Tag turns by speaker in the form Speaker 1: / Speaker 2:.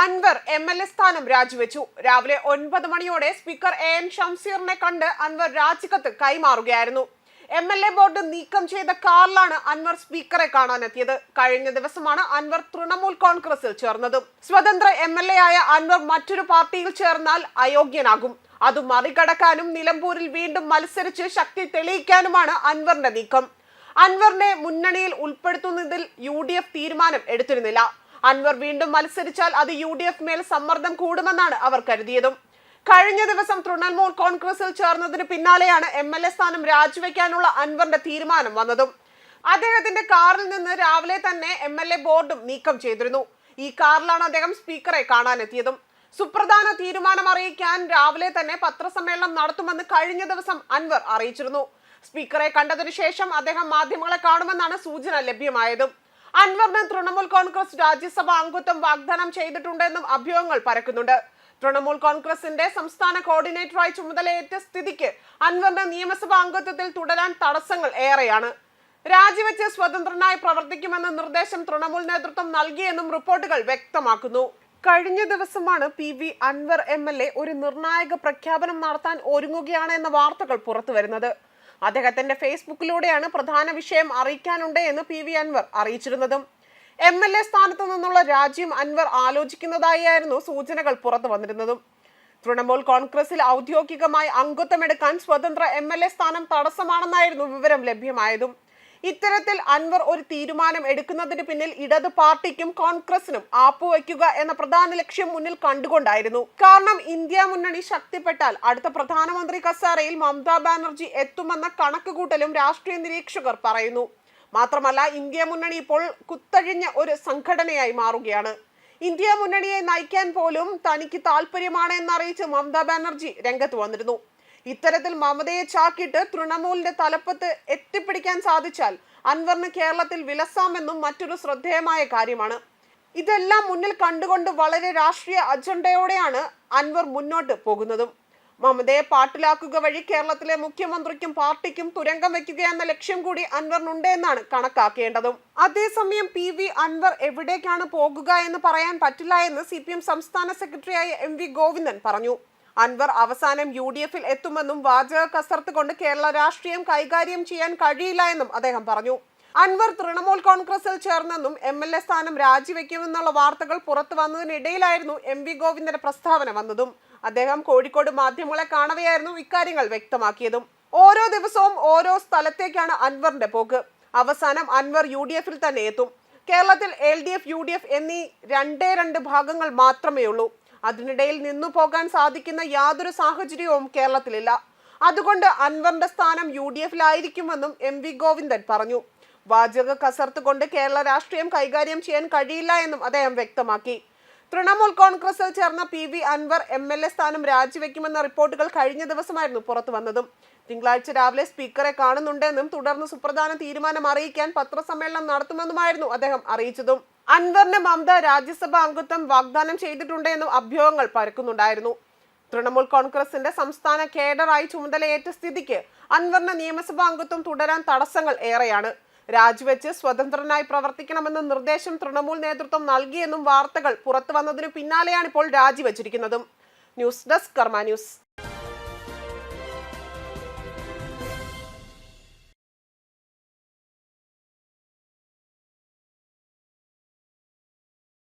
Speaker 1: Anwar MLA സ്ഥാനം രാജിവെച്ചു. രാവിലെ 9 മണിയോടെ സ്പീക്കർ AN ഷംസീറിനെ കണ്ട് അൻവർ രാജിക്കത്ത് കൈമാറുകയായിരുന്നു. MLA ബോർഡ് നീക്കം ചെയ്ത കാറിലാണ് അൻവർ സ്പീക്കറെ കാണാനെത്തിയത്. കഴിഞ്ഞ ദിവസമാണ് അൻവർ തൃണമൂൽ കോൺഗ്രസിൽ ചേർന്നത്. സ്വതന്ത്ര MLA ആയ അൻവർ മറ്റൊരു പാർട്ടിയിൽ ചേർന്നാൽ അയോഗ്യനാകും. അത് മറികടക്കാനും നിലമ്പൂരിൽ വീണ്ടും മത്സരിച്ച് ശക്തി തെളിയിക്കാനുമാണ് അൻവറിന്റെ നീക്കം. അൻവറിനെ മുന്നണിയിൽ ഉൾപ്പെടുത്തുന്നതിൽ UDF തീരുമാനം എടുത്തിരുന്നില്ല. അൻവർ വീണ്ടും മത്സരിച്ചാൽ അത് UDF മേൽ സമ്മർദ്ദം കൂടുമെന്നാണ് അവർ കരുതിയതും. കഴിഞ്ഞ ദിവസം തൃണമൂൽ കോൺഗ്രസിൽ ചേർന്നതിന് പിന്നാലെയാണ് MLA സ്ഥാനം രാജിവെക്കാനുള്ള അൻവറിന്റെ തീരുമാനം വന്നതും. അദ്ദേഹത്തിന്റെ കാറിൽ നിന്ന് രാവിലെ തന്നെ MLA ബോർഡും നീക്കം ചെയ്തിരുന്നു. ഈ കാറിലാണ് അദ്ദേഹം സ്പീക്കറെ കാണാനെത്തിയതും. സുപ്രധാന തീരുമാനം അറിയിക്കാൻ രാവിലെ തന്നെ പത്രസമ്മേളനം നടത്തുമെന്ന് കഴിഞ്ഞ ദിവസം അൻവർ അറിയിച്ചിരുന്നു. സ്പീക്കറെ കണ്ടതിനു ശേഷം അദ്ദേഹം മാധ്യമങ്ങളെ കാണുമെന്നാണ് സൂചന ലഭ്യമായതും. അൻവറിന് തൃണമൂൽ കോൺഗ്രസ് രാജ്യസഭാ അംഗത്വം വാഗ്ദാനം ചെയ്തിട്ടുണ്ടെന്നും അഭ്യൂഹങ്ങൾ പരക്കുന്നുണ്ട്. തൃണമൂൽ കോൺഗ്രസിന്റെ സംസ്ഥാന കോർഡിനേറ്ററായി ചുമതലയേറ്റ സ്ഥിതിക്ക് അൻവറിന്റെ നിയമസഭാ അംഗത്വത്തിൽ തുടരാൻ തടസ്സങ്ങൾ ഏറെയാണ്. രാജിവെച്ച് സ്വതന്ത്രനായി പ്രവർത്തിക്കുമെന്ന നിർദ്ദേശം തൃണമൂൽ നേതൃത്വം നൽകിയെന്നും റിപ്പോർട്ടുകൾ വ്യക്തമാക്കുന്നു. കഴിഞ്ഞ ദിവസമാണ് PV അൻവർ MLA ഒരു നിർണായക പ്രഖ്യാപനം നടത്താൻ ഒരുങ്ങുകയാണ് എന്ന വാർത്തകൾ പുറത്തുവരുന്നത്. അദ്ദേഹത്തിന്റെ ഫേസ്ബുക്കിലൂടെയാണ് പ്രധാന വിഷയം അറിയിക്കാനുണ്ട് എന്ന് PV അൻവർ അറിയിച്ചിരുന്നതും. MLA സ്ഥാനത്ത് നിന്നുള്ള രാജ്യം അൻവർ ആലോചിക്കുന്നതായിരുന്നു സൂചനകൾ പുറത്തു വന്നിരുന്നതും. തൃണമൂൽ കോൺഗ്രസിൽ ഔദ്യോഗികമായി അംഗത്വമെടുക്കാൻ സ്വതന്ത്ര MLA സ്ഥാനം തടസ്സമാണെന്നായിരുന്നു വിവരം ലഭ്യമായതും. ഇത്തരത്തിൽ അൻവർ ഒരു തീരുമാനം എടുക്കുന്നതിന് പിന്നിൽ ഇടത് പാർട്ടിക്കും കോൺഗ്രസിനും ആപ്പുവയ്ക്കുക എന്ന പ്രധാന ലക്ഷ്യം മുന്നിൽ കണ്ടുകൊണ്ടായിരുന്നു. കാരണം ഇന്ത്യ മുന്നണി ശക്തിപ്പെട്ടാൽ അടുത്ത പ്രധാനമന്ത്രി കസേരയിൽ മമതാ ബാനർജി എത്തുമെന്ന കണക്കുകൂട്ടലും രാഷ്ട്രീയ നിരീക്ഷകർ പറയുന്നു. മാത്രമല്ല, ഇന്ത്യ മുന്നണി ഇപ്പോൾ കുത്തഴിഞ്ഞ ഒരു സംഘടനയായി മാറുകയാണ്. ഇന്ത്യ മുന്നണിയെ നയിക്കാൻ പോലും തനിക്ക് താല്പര്യമാണ് എന്നറിയിച്ച് മമതാ ബാനർജി രംഗത്ത് വന്നിരുന്നു. ഇത്തരത്തിൽ മമതയെ ചാക്കിട്ട് തൃണമൂലിന്റെ തലപ്പത്ത് എത്തിപ്പിടിക്കാൻ സാധിച്ചാൽ അൻവറിന് കേരളത്തിൽ വിലസാമെന്നും മറ്റൊരു ശ്രദ്ധേയമായ കാര്യമാണ്. ഇതെല്ലാം മുന്നിൽ കണ്ടുകൊണ്ട് വളരെ രാഷ്ട്രീയ അജണ്ടയോടെയാണ് അൻവർ മുന്നോട്ട് പോകുന്നതും. മമതയെ പാട്ടിലാക്കുക വഴി കേരളത്തിലെ മുഖ്യമന്ത്രിക്കും പാർട്ടിക്കും തുരങ്കം വെക്കുക എന്ന ലക്ഷ്യം കൂടി അൻവറിനുണ്ട് എന്നാണ് കണക്കാക്കേണ്ടതും. അതേസമയം PV അൻവർ എവിടേക്കാണ് പോകുക എന്ന് പറയാൻ പറ്റില്ല എന്ന് CPM സംസ്ഥാന സെക്രട്ടറിയായ MV ഗോവിന്ദൻ പറഞ്ഞു. അൻവർ അവസാനം UDF-ൽ എത്തുമെന്നും വാചക കസർത്ത് കൊണ്ട് കേരള രാഷ്ട്രീയം കൈകാര്യം ചെയ്യാൻ കഴിയില്ല എന്നും അദ്ദേഹം പറഞ്ഞു. അൻവർ തൃണമൂൽ കോൺഗ്രസിൽ ചേർന്നെന്നും MLA സ്ഥാനം രാജിവെക്കുമെന്നുള്ള വാർത്തകൾ പുറത്തു വന്നതിനിടയിലായിരുന്നു MV ഗോവിന്ദന്റെ പ്രസ്താവന വന്നതും. അദ്ദേഹം കോഴിക്കോട് മാധ്യമങ്ങളെ കാണവെയായിരുന്നു ഇക്കാര്യങ്ങൾ വ്യക്തമാക്കിയതും. ഓരോ ദിവസവും ഓരോ സ്ഥലത്തേക്കാണ് അൻവറിന്റെ പോക്ക്. അവസാനം അൻവർ UDF-ൽ തന്നെ എത്തും. കേരളത്തിൽ LDF UDF എന്നീ രണ്ട് ഭാഗങ്ങൾ മാത്രമേ ഉള്ളൂ. അതിനിടയിൽ നിന്നു പോകാൻ സാധിക്കുന്ന യാതൊരു സാഹചര്യവും കേരളത്തിലില്ല. അതുകൊണ്ട് അൻവറിന്റെ സ്ഥാനം UDF-ലായിരിക്കുമെന്നും MV ഗോവിന്ദൻ പറഞ്ഞു. വാചക കസർത്ത് കൊണ്ട് കേരള രാഷ്ട്രീയം കൈകാര്യം ചെയ്യാൻ കഴിയില്ല എന്നും അദ്ദേഹം വ്യക്തമാക്കി. തൃണമൂൽ കോൺഗ്രസിൽ ചേർന്ന PV അൻവർ MLA സ്ഥാനം രാജിവെക്കുമെന്ന റിപ്പോർട്ടുകൾ കഴിഞ്ഞ ദിവസമായിരുന്നു പുറത്തു വന്നതും. തിങ്കളാഴ്ച രാവിലെ സ്പീക്കറെ കാണുന്നുണ്ടെന്നും തുടർന്ന് സുപ്രധാന തീരുമാനം അറിയിക്കാൻ പത്രസമ്മേളനം നടത്തുമെന്നുമായിരുന്നു അദ്ദേഹം അറിയിച്ചതും. അൻവറിന് മമത രാജ്യസഭാ അംഗത്വം വാഗ്ദാനം ചെയ്തിട്ടുണ്ടെന്നും അഭ്യൂഹങ്ങൾ പരക്കുന്നുണ്ടായിരുന്നു. തൃണമൂൽ കോൺഗ്രസിന്റെ സംസ്ഥാന കേഡറായി ചുമതലയേറ്റ സ്ഥിതിക്ക് അൻവറിന് നിയമസഭാ അംഗത്വം തുടരാൻ തടസ്സങ്ങൾ ഏറെയാണ്. രാജിവെച്ച് സ്വതന്ത്രനായി പ്രവർത്തിക്കണമെന്ന നിർദ്ദേശം തൃണമൂൽ നേതൃത്വം നൽകിയെന്നും വാർത്തകൾ പുറത്തു വന്നതിനു പിന്നാലെയാണ് ഇപ്പോൾ രാജിവെച്ചിരിക്കുന്നതും. ന്യൂസ് ഡെസ്ക് കർമ്മ ന്യൂസ്.